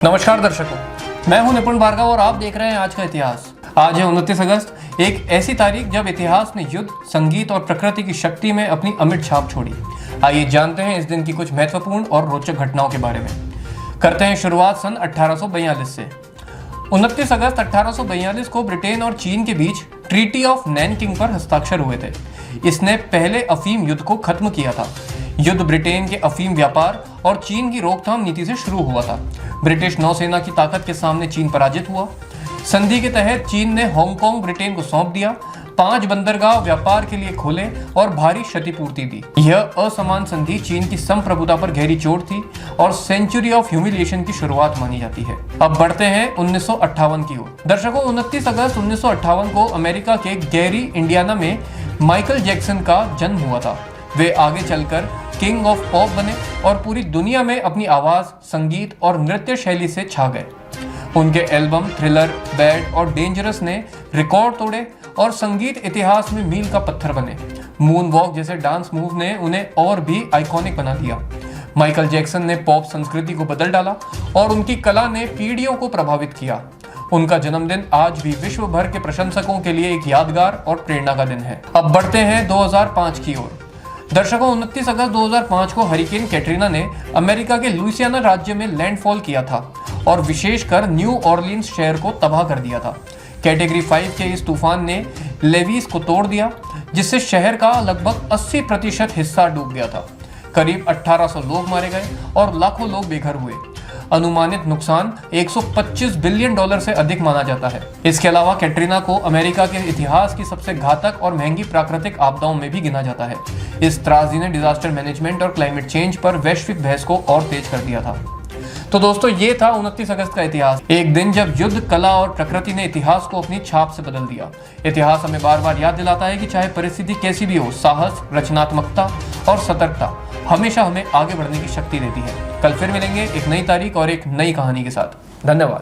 नमस्कार दर्शकों, मैं हूं निपुण भार्गव और आप देख रहे हैं आज का इतिहास। आज है 29 अगस्त, एक ऐसी तारीख जब इतिहास ने युद्ध, संगीत और प्रकृति की शक्ति में अपनी अमिट छाप छोड़ी। आइए जानते हैं इस दिन की कुछ महत्वपूर्ण और रोचक घटनाओं के बारे में। करते हैं शुरुआत सन 1842 से। 29 अगस्त 1842 को ब्रिटेन और चीन के बीच ट्रीटी ऑफ नैनकिंग पर हस्ताक्षर हुए थे। इसने पहले अफीम युद्ध को खत्म किया था। युद्ध ब्रिटेन के अफीम व्यापार और चीन की रोकथाम नीति से शुरू हुआ था। ब्रिटिश नौसेना की ताकत के सामने चीन पराजित हुआ। संधि के तहत चीन ने हांगकांग ब्रिटेन को सौंप दिया, 5 बंदरगाह व्यापार के लिए खोले और भारी क्षतिपूर्ति दी। यह असमान संधि चीन की संप्रभुता पर गहरी चोट थी और सेंचुरी ऑफ ह्यूमिलिएशन की शुरुआत मानी जाती है। अब बढ़ते हैं 1958 की ओर। दर्शकों, 29 अगस्त 1958 को अमेरिका के गैरी, इंडियाना में माइकल जैक्सन का जन्म हुआ था। वे आगे चलकर किंग ऑफ पॉप बने और पूरी दुनिया में अपनी आवाज, संगीत और नृत्य शैली से छा गए। उनके एल्बम थ्रिलर, बैड और डेंजरस ने रिकॉर्ड तोड़े और संगीत इतिहास में मील का पत्थर बने। मून वॉक जैसे डांस मूव ने उन्हें और भी आइकॉनिक बना दिया। माइकल जैक्सन ने पॉप संस्कृति को बदल डाला और उनकी कला ने पीढ़ियों को प्रभावित किया। उनका जन्मदिन आज भी विश्व भर के प्रशंसकों के लिए एक यादगार और प्रेरणा का दिन है। अब बढ़ते हैं 2005 की ओर। दर्शकों, 29 अगस्त 2005 को हरिकेन कैटरीना ने अमेरिका के लुइसियाना राज्य में लैंडफॉल किया था और विशेषकर न्यू ऑरलीन्स शहर को तबाह कर दिया था। कैटेगरी 5 के इस तूफान ने लेवीज को तोड़ दिया, जिससे शहर का लगभग 80% हिस्सा डूब गया था। करीब 1800 लोग मारे गए और लाखों लोग बेघर हुए। अनुमानित नुकसान $125 बिलियन से अधिक माना जाता है। इसके अलावा कैटरीना को अमेरिका के इतिहास की सबसे घातक और महंगी प्राकृतिक आपदाओं में भी गिना जाता है। इस त्रासदी ने डिजास्टर मैनेजमेंट और क्लाइमेट चेंज पर वैश्विक बहस को और तेज कर दिया था। तो दोस्तों, ये था 29 अगस्त का इतिहास, एक दिन जब युद्ध, कला और प्रकृति ने इतिहास को अपनी छाप से बदल दिया। इतिहास हमें बार बार याद दिलाता है कि चाहे परिस्थिति कैसी भी हो, साहस, रचनात्मकता और सतर्कता हमेशा हमें आगे बढ़ने की शक्ति देती है। कल फिर मिलेंगे एक नई तारीख और एक नई कहानी के साथ। धन्यवाद।